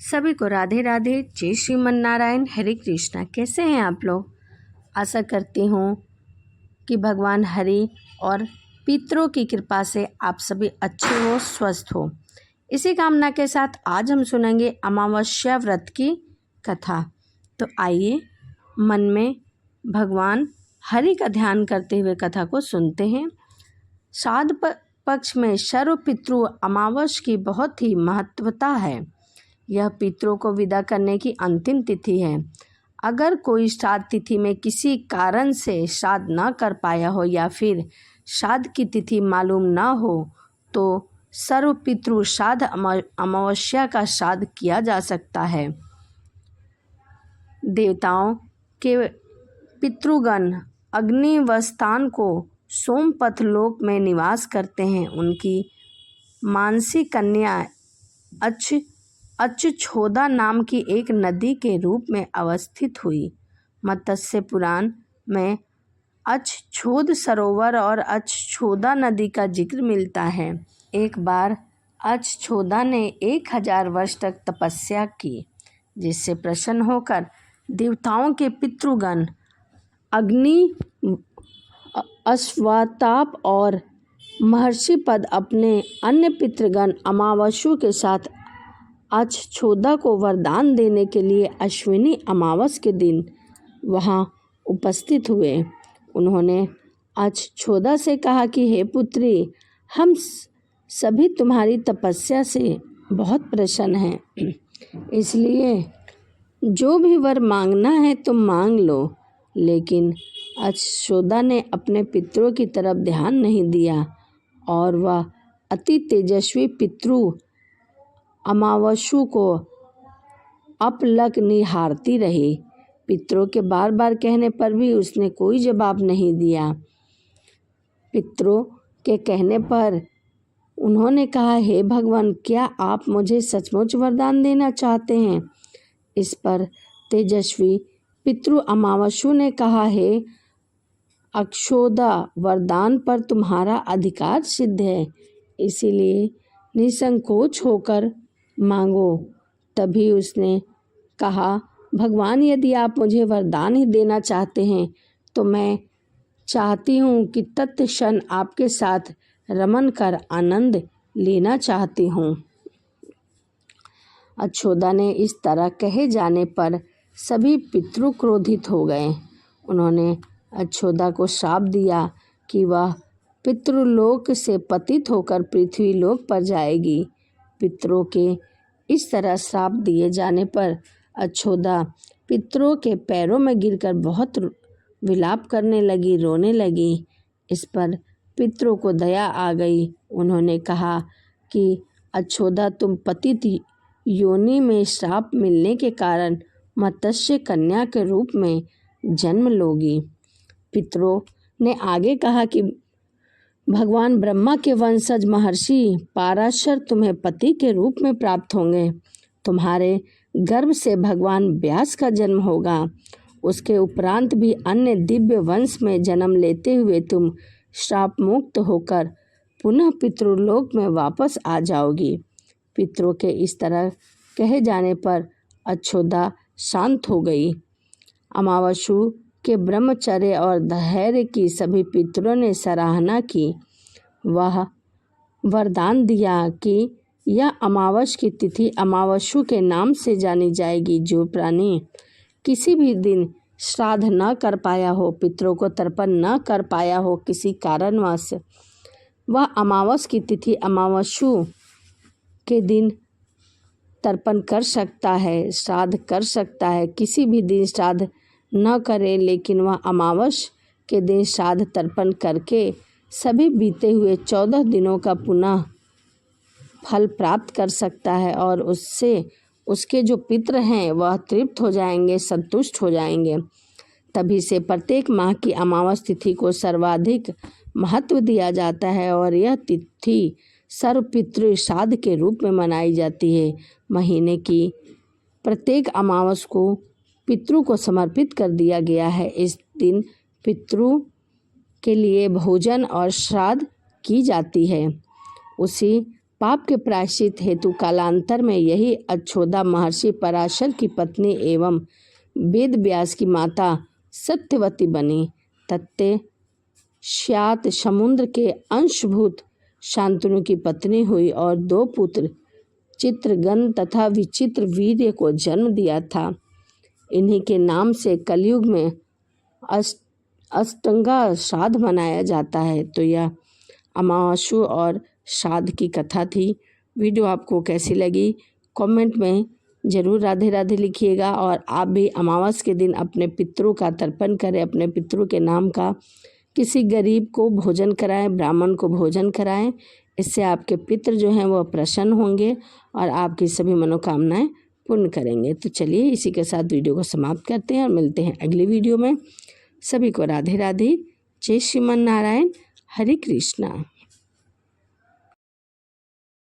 सभी को राधे राधे, जय श्रीमन नारायण, हरे कृष्णा। कैसे हैं आप लोग? आशा करती हूँ कि भगवान हरि और पितरों की कृपा से आप सभी अच्छे हो, स्वस्थ हो। इसी कामना के साथ आज हम सुनेंगे अमावस्या व्रत की कथा। तो आइए मन में भगवान हरि का ध्यान करते हुए कथा को सुनते हैं। श्राद्ध पक्ष में सर्व पितृ अमावस्या की बहुत ही महत्वता है। यह पितरों को विदा करने की अंतिम तिथि है। अगर कोई श्राद्ध तिथि में किसी कारण से श्राद्ध न कर पाया हो या फिर श्राद्ध की तिथि मालूम न हो तो सर्व पितृ श्राद्ध अमावस्या का श्राद्ध किया जा सकता है। देवताओं के पितृगण अग्निवस्थान को सोमपथ लोक में निवास करते हैं। उनकी मानसी कन्या अच्छछोदा नाम की एक नदी के रूप में अवस्थित हुई। मत्स्य पुराण में अच्छछोद सरोवर और अच्छछोदा नदी का जिक्र मिलता है। एक बार अच्छछोदा ने 1000 वर्ष तक तपस्या की, जिससे प्रसन्न होकर देवताओं के पितृगण अग्नि, अश्वताप और महर्षि पद अपने अन्य पितृगण अमावस्या के साथ अच्छछोदा को वरदान देने के लिए अश्विनी अमावस के दिन वहां उपस्थित हुए। उन्होंने अच्छछोदा से कहा कि हे पुत्री, हम सभी तुम्हारी तपस्या से बहुत प्रसन्न हैं, इसलिए जो भी वर मांगना है तुम मांग लो। लेकिन अच्छछोदा ने अपने पितरों की तरफ ध्यान नहीं दिया और वह अति तेजस्वी पितृ अमावस्या को अपलक निहारती रही। पितरों के बार बार कहने पर भी उसने कोई जवाब नहीं दिया। पितरों के कहने पर उन्होंने कहा, हे भगवान, क्या आप मुझे सचमुच वरदान देना चाहते हैं? इस पर तेजस्वी पितृ अमावस्या ने कहा, हे अच्छछोदा, वरदान पर तुम्हारा अधिकार सिद्ध है, इसीलिए निसंकोच होकर मांगो। तभी उसने कहा, भगवान, यदि आप मुझे वरदान ही देना चाहते हैं तो मैं चाहती हूँ कि तत्क्षण आपके साथ रमन कर आनंद लेना चाहती हूँ। अच्छछोदा ने इस तरह कहे जाने पर सभी पितृ क्रोधित हो गए। उन्होंने अच्छछोदा को श्राप दिया कि वह पितृलोक से पतित होकर पृथ्वी लोक पर जाएगी। पितरों के इस तरह श्राप दिए जाने पर अच्छछोदा पितरों के पैरों में गिरकर बहुत विलाप करने लगी, रोने लगी। इस पर पितरों को दया आ गई। उन्होंने कहा कि अच्छछोदा, तुम पतित योनि में श्राप मिलने के कारण मत्स्य कन्या के रूप में जन्म लोगी। पितरों ने आगे कहा कि भगवान ब्रह्मा के वंशज महर्षि पाराशर तुम्हें पति के रूप में प्राप्त होंगे। तुम्हारे गर्भ से भगवान व्यास का जन्म होगा। उसके उपरांत भी अन्य दिव्य वंश में जन्म लेते हुए तुम श्राप मुक्त होकर पुनः पितृलोक में वापस आ जाओगी। पितरों के इस तरह कहे जाने पर अच्छछोदा शांत हो गई। अमावस्या के ब्रह्मचर्य और धैर्य की सभी पितरों ने सराहना की। वह वरदान दिया कि यह अमावस्या की तिथि अमावस्या के नाम से जानी जाएगी। जो प्राणी किसी भी दिन श्राद्ध न कर पाया हो, पितरों को तर्पण न कर पाया हो किसी कारणवश, वह अमावस्या की तिथि अमावस्या के दिन तर्पण कर सकता है, श्राद्ध कर सकता है। किसी भी दिन श्राद्ध न करे लेकिन वह अमावस्या के दिन श्राद्ध तर्पण करके सभी बीते हुए 14 दिनों का पुनः फल प्राप्त कर सकता है और उससे उसके जो पितृ हैं वह तृप्त हो जाएंगे, संतुष्ट हो जाएंगे। तभी से प्रत्येक माह की अमावस्या तिथि को सर्वाधिक महत्व दिया जाता है और यह तिथि सर्व पितृ श्राद्ध के रूप में मनाई जाती है। महीने की प्रत्येक अमावस्या को पितृ को समर्पित कर दिया गया है। इस दिन पितृ के लिए भोजन और श्राद्ध की जाती है। उसी पाप के प्रायश्चित हेतु कालांतर में यही अच्छोदा महर्षि पराशर की पत्नी एवं वेद व्यास की माता सत्यवती बनी। तत्पश्चात समुद्र के अंशभूत शांतनु की पत्नी हुई और 2 पुत्र चित्रगन तथा विचित्र वीर्य को जन्म दिया था। इन्हीं के नाम से कलयुग में अष्टंगा श्राद्ध मनाया जाता है। तो यह अमावास्या और श्राद्ध की कथा थी। वीडियो आपको कैसी लगी कमेंट में ज़रूर राधे राधे लिखिएगा। और आप भी अमावस के दिन अपने पितरों का तर्पण करें, अपने पितरों के नाम का किसी गरीब को भोजन कराएं, ब्राह्मण को भोजन कराएं। इससे आपके पितृ जो हैं वो प्रसन्न होंगे और आपकी सभी मनोकामनाएं पूर्ण करेंगे। तो चलिए इसी के साथ वीडियो को समाप्त करते हैं और मिलते हैं अगली वीडियो में। सभी को राधे राधे। जय श्रीमन नारायण। हरे कृष्णा।